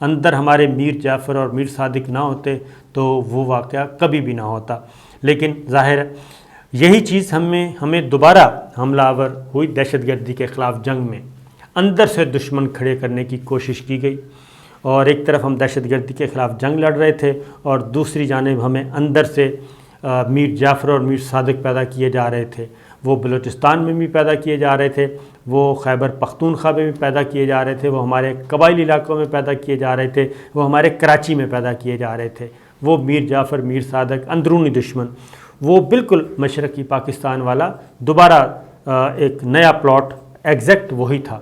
اندر ہمارے میر جعفر اور میر صادق نہ ہوتے تو وہ واقعہ کبھی بھی نہ ہوتا۔ لیکن ظاہر ہے یہی چیز ہمیں دوبارہ حملہ آور ہوئی دہشت گردی کے خلاف جنگ میں، اندر سے دشمن کھڑے کرنے کی کوشش کی گئی، اور ایک طرف ہم دہشت گردی کے خلاف جنگ لڑ رہے تھے اور دوسری جانب ہمیں اندر سے میر جعفر اور میر صادق پیدا کیے جا رہے تھے۔ وہ بلوچستان میں بھی پیدا کیے جا رہے تھے، وہ خیبر پختونخوا میں بھی پیدا کیے جا رہے تھے، وہ ہمارے قبائلی علاقوں میں پیدا کیے جا رہے تھے، وہ ہمارے کراچی میں پیدا کیے جا رہے تھے۔ وہ میر جعفر، میر صادق اندرونی دشمن، وہ بالکل مشرقی پاکستان والا دوبارہ ایک نیا پلاٹ ایگزیکٹ وہی تھا۔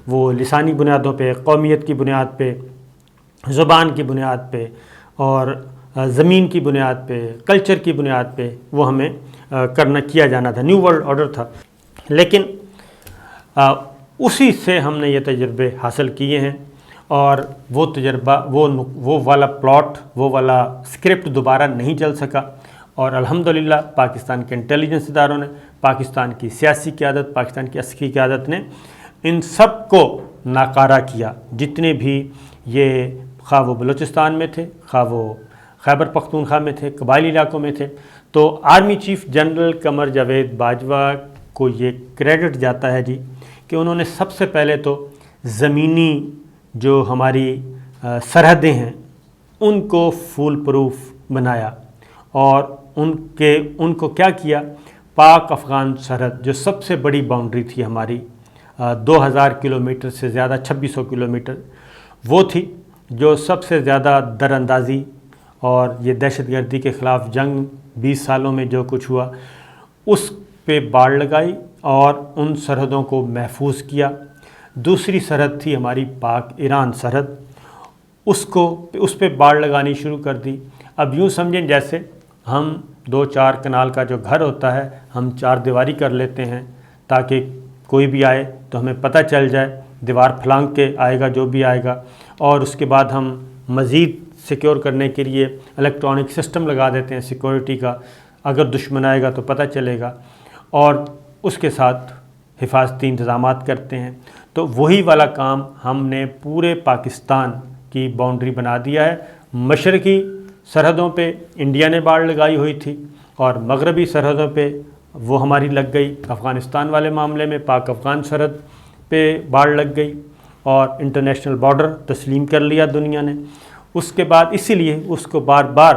وہ لسانی بنیادوں پہ، قومیت کی بنیاد پہ، زبان کی بنیاد پہ اور زمین کی بنیاد پہ، کلچر کی بنیاد پہ وہ ہمیں کیا جانا تھا، نیو ورلڈ آرڈر تھا۔ لیکن اسی سے ہم نے یہ تجربے حاصل کیے ہیں، اور وہ تجربہ وہ والا پلاٹ، وہ والا اسکرپٹ دوبارہ نہیں چل سکا، اور الحمدللہ پاکستان کے انٹیلیجنس اداروں نے، پاکستان کی سیاسی قیادت، پاکستان کی عسکری قیادت نے ان سب کو ناکارہ کیا، جتنے بھی یہ خواہ وہ بلوچستان میں تھے، خواہ وہ خیبر پختونخوا میں تھے، قبائلی علاقوں میں تھے۔ تو army chief general Qamar Javed Bajwa کو یہ کریڈٹ جاتا ہے جی کہ انہوں نے سب سے پہلے تو زمینی جو ہماری سرحدیں ہیں ان کو فول پروف بنایا، اور ان کو کیا کیا، پاک افغان سرحد جو سب سے بڑی باؤنڈری تھی ہماری، 2000 کلومیٹر سے زیادہ، 2600 کلومیٹر وہ تھی، جو سب سے زیادہ در اندازی اور یہ دہشت گردی کے خلاف جنگ 20 سالوں میں جو کچھ ہوا اس پہ باڑ لگائی اور ان سرحدوں کو محفوظ کیا۔ دوسری سرحد تھی ہماری پاک ایران سرحد، اس پہ باڑ لگانی شروع کر دی۔ اب یوں سمجھیں جیسے ہم 2-4 کنال کا جو گھر ہوتا ہے ہم 4 دیواری کر لیتے ہیں تاکہ کوئی بھی آئے تو ہمیں پتہ چل جائے، دیوار پھلانگ کے آئے گا جو بھی آئے گا، اور اس کے بعد ہم مزید سیکیور کرنے کے لیے الیکٹرانک سسٹم لگا دیتے ہیں سیکورٹی کا، اگر دشمن آئے گا تو پتہ چلے گا، اور اس کے ساتھ حفاظتی انتظامات کرتے ہیں۔ تو وہی والا کام ہم نے پورے پاکستان کی باؤنڈری بنا دیا ہے۔ مشرقی سرحدوں پہ انڈیا نے باڑ لگائی ہوئی تھی، اور مغربی سرحدوں پہ وہ ہماری لگ گئی۔ افغانستان والے معاملے میں پاک افغان سرحد پہ باڑ لگ گئی اور انٹرنیشنل بارڈر تسلیم کر لیا دنیا نے۔ اس کے بعد اسی لیے اس کو بار بار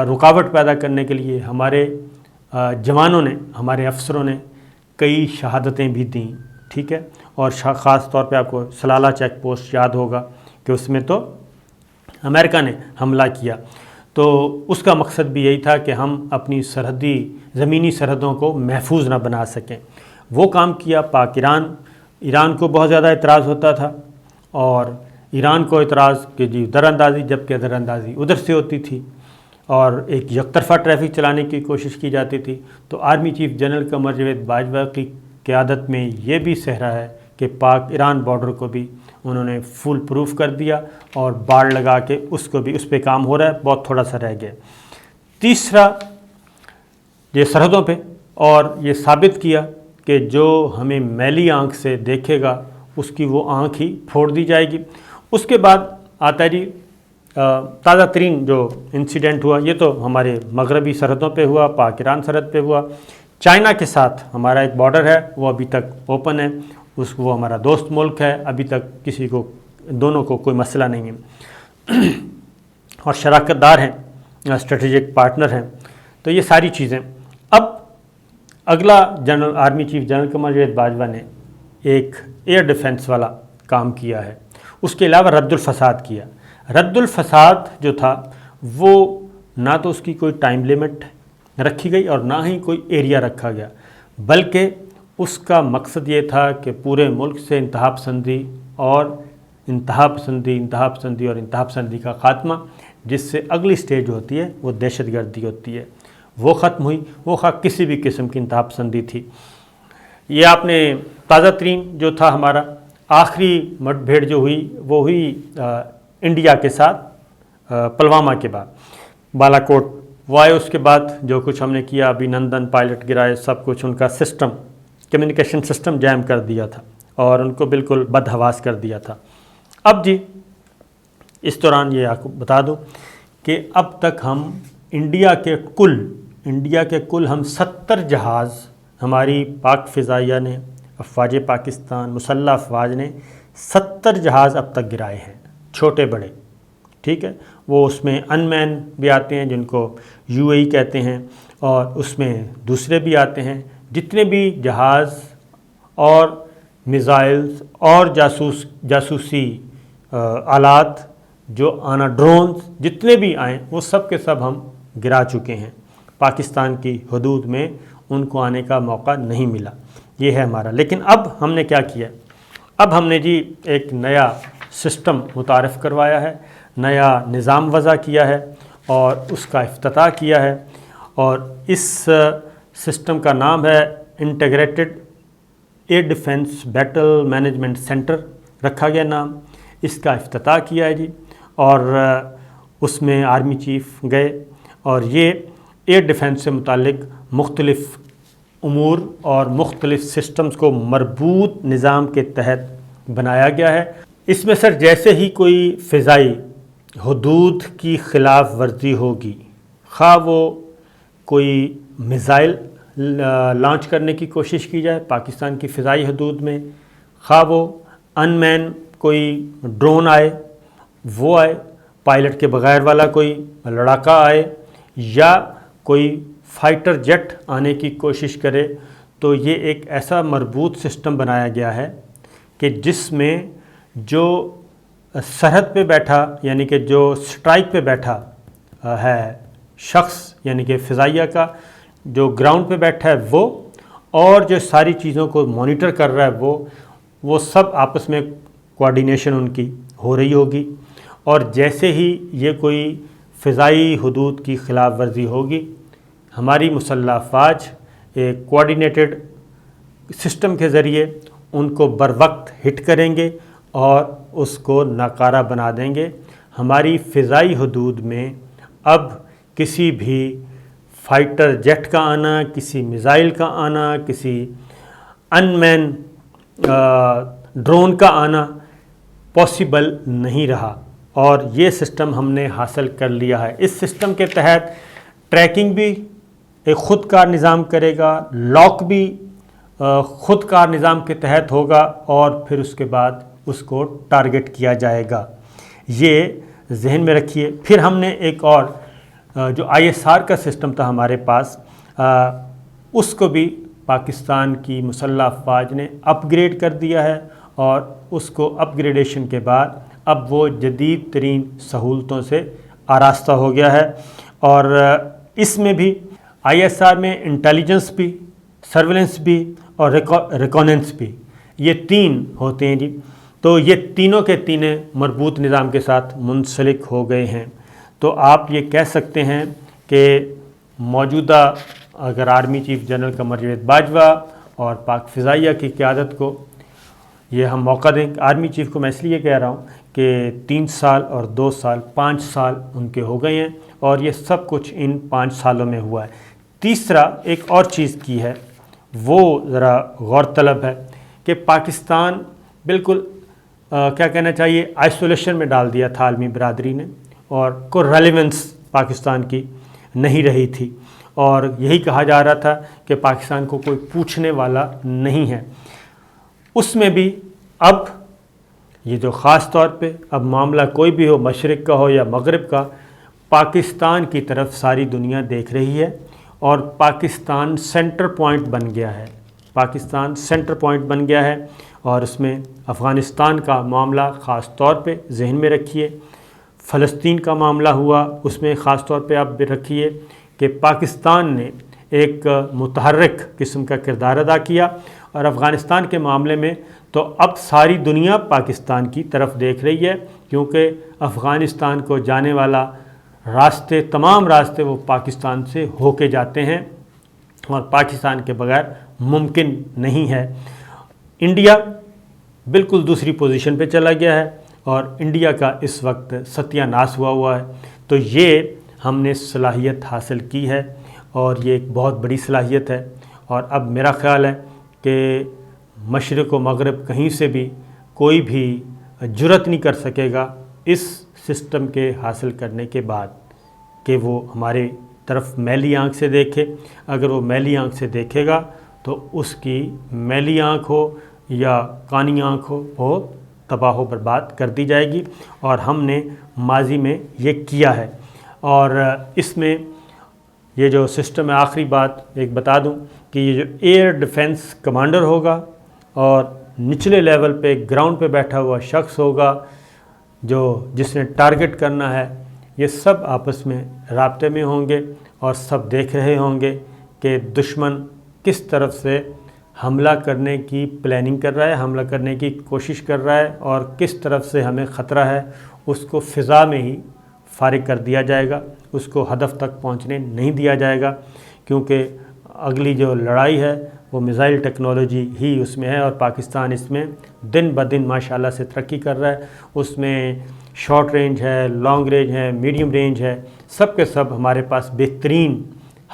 رکاوٹ پیدا کرنے کے لیے ہمارے جوانوں نے، ہمارے افسروں نے کئی شہادتیں بھی دیں، ٹھیک ہے، اور خاص طور پہ آپ کو سلالہ چیک پوسٹ یاد ہوگا کہ اس میں تو امریکہ نے حملہ کیا۔ تو اس کا مقصد بھی یہی تھا کہ ہم اپنی زمینی سرحدوں کو محفوظ نہ بنا سکیں۔ وہ کام کیا۔ پاک ایران کو بہت زیادہ اعتراض ہوتا تھا، اور ایران کو اعتراض کہ جی در اندازی، جبکہ در اندازی ادھر سے ہوتی تھی اور ایک یک طرفہ ٹریفک چلانے کی کوشش کی جاتی تھی۔ تو army chief general Qamar Javed Bajwa کی قیادت میں یہ بھی صحرا ہے کہ پاک ایران بارڈر کو بھی انہوں نے فل پروف کر دیا، اور باڑ لگا کے اس پہ کام ہو رہا ہے، بہت تھوڑا سا رہ گیا۔ تیسرا، یہ سرحدوں پہ، اور یہ ثابت کیا کہ جو ہمیں میلی آنکھ سے دیکھے گا اس کی وہ آنکھ ہی پھوڑ دی جائے گی۔ اس کے بعد آتا ہے جی تازہ ترین جو انسیڈنٹ ہوا، یہ تو ہمارے مغربی سرحدوں پہ ہوا، پاک ایران سرحد پہ ہوا۔ چائنا کے ساتھ ہمارا ایک بارڈر ہے، وہ ابھی تک اوپن ہے، وہ ہمارا دوست ملک ہے، ابھی تک دونوں کو کوئی مسئلہ نہیں ہے، اور شراکت دار ہیں، اسٹریٹجک پارٹنر ہیں۔ تو یہ ساری چیزیں۔ اب اگلا army chief general Qamar Javed Bajwa نے ایک ایئر ڈیفنس والا کام کیا ہے، اس کے علاوہ رد الفساد کیا۔ رد الفساد جو تھا وہ نہ تو اس کی کوئی ٹائم لیمٹ رکھی گئی اور نہ ہی کوئی ایریا رکھا گیا، بلکہ اس کا مقصد یہ تھا کہ پورے ملک سے انتہا پسندی کا خاتمہ، جس سے اگلی سٹیج ہوتی ہے وہ دہشت گردی ہوتی ہے، وہ ختم ہوئی۔ وہ کسی بھی قسم کی انتہا پسندی تھی۔ یہ آپ نے تازہ ترین جو تھا ہمارا آخری مٹ بھیڑ جو ہوئی، وہ ہوئی انڈیا کے ساتھ پلوامہ کے بعد، بالا کوٹ وہ آئے۔ اس کے بعد جو کچھ ہم نے کیا، ابھینندن پائلٹ گرائے، سب کچھ ان کا سسٹم، کمیونیکیشن سسٹم جیم کر دیا تھا اور ان کو بالکل بدحواس کر دیا تھا۔ اب جی اس دوران یہ آپ کو بتا دوں کہ اب تک ہم انڈیا کے کل ہم 70 جہاز ہماری پاک فضائیہ نے، افواج پاکستان، مسلح افواج نے 70 جہاز اب تک گرائے ہیں، چھوٹے بڑے، ٹھیک ہے۔ وہ اس میں ان مین بھی آتے ہیں جن کو UAE کہتے ہیں، اور اس میں دوسرے بھی آتے ہیں۔ جتنے بھی جہاز اور میزائلز اور جاسوسی آلات جو آنا، ڈرونز جتنے بھی آئیں، وہ سب کے سب ہم گرا چکے ہیں۔ پاکستان کی حدود میں ان کو آنے کا موقع نہیں ملا، یہ ہے ہمارا۔ لیکن اب ہم نے کیا کیا؟ اب ہم نے جی ایک نیا سسٹم متعارف کروایا ہے، نیا نظام وضع کیا ہے اور اس کا افتتاح کیا ہے، اور اس سسٹم کا نام ہے integrated air defence battle management centre رکھا گیا نام۔ اس کا افتتاح کیا ہے جی، اور اس میں آرمی چیف گئے، اور یہ ایئر ڈیفنس سے متعلق مختلف امور اور مختلف سسٹمز کو مربوط نظام کے تحت بنایا گیا ہے۔ اس میں سر جیسے ہی کوئی فضائی حدود کی خلاف ورزی ہوگی، خواہ وہ کوئی میزائل لانچ کرنے کی کوشش کی جائے پاکستان کی فضائی حدود میں، خواہ وہ ان مین کوئی ڈرون آئے، وہ آئے، پائلٹ کے بغیر والا کوئی لڑاکا آئے، یا کوئی فائٹر جیٹ آنے کی کوشش کرے، تو یہ ایک ایسا مربوط سسٹم بنایا گیا ہے کہ جس میں جو سرحد پہ بیٹھا، یعنی کہ جو سٹرائک پہ بیٹھا ہے شخص، یعنی کہ فضائیہ کا جو گراؤنڈ پہ بیٹھا ہے وہ، اور جو ساری چیزوں کو مانیٹر کر رہا ہے وہ سب آپس میں کوارڈینیشن ان کی ہو رہی ہوگی، اور جیسے ہی یہ کوئی فضائی حدود کی خلاف ورزی ہوگی، ہماری مسلح افواج ایک کوارڈینیٹڈ سسٹم کے ذریعے ان کو بر وقت ہٹ کریں گے اور اس کو ناکارہ بنا دیں گے۔ ہماری فضائی حدود میں اب کسی بھی فائٹر جیٹ کا آنا، کسی میزائل کا آنا، کسی ان مین ڈرون کا آنا پاسبل نہیں رہا، اور یہ سسٹم ہم نے حاصل کر لیا ہے۔ اس سسٹم کے تحت ٹریکنگ بھی ایک خود کار نظام کرے گا، لاک بھی خود کار نظام کے تحت ہوگا، اور پھر اس کے بعد اس کو ٹارگٹ کیا جائے گا۔ یہ ذہن میں رکھیے۔ پھر ہم نے ایک اور جو ISR کا سسٹم تھا ہمارے پاس، اس کو بھی پاکستان کی مسلح افواج نے اپ گریڈ کر دیا ہے، اور اس کو اپ گریڈیشن کے بعد اب وہ جدید ترین سہولتوں سے آراستہ ہو گیا ہے۔ اور اس میں بھی ISR میں انٹیلیجنس بھی، سرویلنس بھی اور ریکوننس بھی، یہ 3 ہوتے ہیں جی۔ تو یہ تینوں کے تینے مربوط نظام کے ساتھ منسلک ہو گئے ہیں۔ تو آپ یہ کہہ سکتے ہیں کہ موجودہ اگر army chief general Qamar Javed Bajwa اور پاک فضائیہ کی قیادت کو یہ ہم موقع دیں، آرمی چیف کو میں اس لیے کہہ رہا ہوں کہ 3 سال اور 2 سال 5 سال ان کے ہو گئے ہیں، اور یہ سب کچھ ان 5 سالوں میں ہوا ہے۔ تیسرا ایک اور چیز کی ہے، وہ ذرا غور طلب ہے کہ پاکستان بالکل کیا کہنا چاہیے آئسولیشن میں ڈال دیا تھا عالمی برادری نے، اور کوئی ریلیونس پاکستان کی نہیں رہی تھی، اور یہی کہا جا رہا تھا کہ پاکستان کو کوئی پوچھنے والا نہیں ہے۔ اس میں بھی اب یہ جو خاص طور پہ اب معاملہ کوئی بھی ہو، مشرق کا ہو یا مغرب کا، پاکستان کی طرف ساری دنیا دیکھ رہی ہے، اور پاکستان سینٹر پوائنٹ بن گیا ہے۔ پاکستان سینٹر پوائنٹ بن گیا ہے، اور اس میں افغانستان کا معاملہ خاص طور پہ ذہن میں رکھیے، فلسطین کا معاملہ ہوا اس میں خاص طور پہ آپ رکھیے کہ پاکستان نے ایک متحرک قسم کا کردار ادا کیا، اور افغانستان کے معاملے میں تو اب ساری دنیا پاکستان کی طرف دیکھ رہی ہے، کیونکہ افغانستان کو جانے والا راستے، تمام راستے وہ پاکستان سے ہو کے جاتے ہیں، اور پاکستان کے بغیر ممکن نہیں ہے۔ انڈیا بالکل دوسری پوزیشن پہ چلا گیا ہے، اور انڈیا کا اس وقت ستیہ ناش ہوا ہے۔ تو یہ ہم نے صلاحیت حاصل کی ہے، اور یہ ایک بہت بڑی صلاحیت ہے، اور اب میرا خیال ہے کہ مشرق و مغرب کہیں سے بھی کوئی بھی جرأت نہیں کر سکے گا اس سسٹم کے حاصل کرنے کے بعد کہ وہ ہماری طرف میلی آنکھ سے دیکھے. اگر وہ میلی آنکھ سے دیکھے گا تو اس کی میلی آنکھ ہو یا کانی آنکھ ہو وہ تباہ و برباد کر دی جائے گی، اور ہم نے ماضی میں یہ کیا ہے. اور اس میں یہ جو سسٹم ہے، آخری بات ایک بتا دوں کہ یہ جو ایئر ڈیفنس کمانڈر ہوگا اور نچلے لیول پہ گراؤنڈ پہ بیٹھا ہوا شخص ہوگا جس نے ٹارگٹ کرنا ہے، یہ سب آپس میں رابطے میں ہوں گے اور سب دیکھ رہے ہوں گے کہ دشمن کس طرف سے حملہ کرنے کی پلاننگ کر رہا ہے، حملہ کرنے کی کوشش کر رہا ہے، اور کس طرف سے ہمیں خطرہ ہے. اس کو فضا میں ہی فارغ کر دیا جائے گا، اس کو ہدف تک پہنچنے نہیں دیا جائے گا، کیونکہ اگلی جو لڑائی ہے وہ میزائل ٹیکنالوجی ہی اس میں ہے، اور پاکستان اس میں دن بدن ماشاءاللہ سے ترقی کر رہا ہے. اس میں شارٹ رینج ہے، لانگ رینج ہے، میڈیم رینج ہے، سب کے سب ہمارے پاس بہترین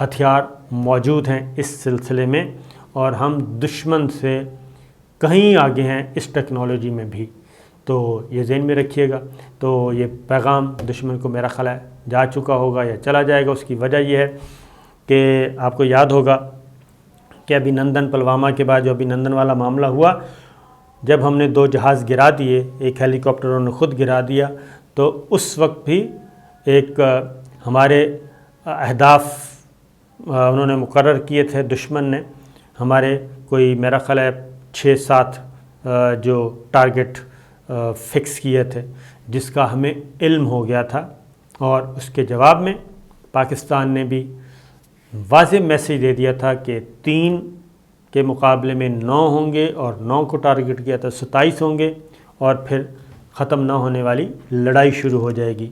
ہتھیار موجود ہیں اس سلسلے میں، اور ہم دشمن سے کہیں آگے ہیں اس ٹیکنالوجی میں بھی. تو یہ ذہن میں رکھیے گا. تو یہ پیغام دشمن کو میرا خیال ہے جا چکا ہوگا یا چلا جائے گا. اس کی وجہ یہ ہے کہ آپ کو یاد ہوگا کہ ابھی نندن پلوامہ کے بعد جو ابھی نندن والا معاملہ ہوا، جب ہم نے 2 جہاز گرا دیے، ایک ہیلی کاپٹر انہوں نے خود گرا دیا، تو اس وقت بھی ایک ہمارے اہداف انہوں نے مقرر کیے تھے دشمن نے، ہمارے کوئی میرا خیال ہے 6-7 جو ٹارگٹ فکس کیے تھے، جس کا ہمیں علم ہو گیا تھا. اور اس کے جواب میں پاکستان نے بھی واضح میسیج دے دیا تھا کہ 3 کے مقابلے میں 9 ہوں گے، اور 9 کو ٹارگٹ کیا تھا 27 ہوں گے، اور پھر ختم نہ ہونے والی لڑائی شروع ہو جائے گی.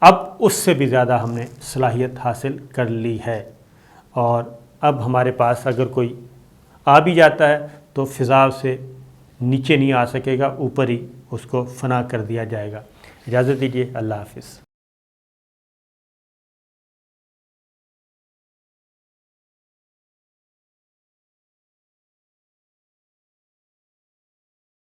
اب اس سے بھی زیادہ ہم نے صلاحیت حاصل کر لی ہے، اور اب ہمارے پاس اگر کوئی آ بھی جاتا ہے تو فضا سے نیچے نہیں آ سکے گا، اوپر ہی اس کو فنا کر دیا جائے گا. اجازت دیجیے، اللہ حافظ.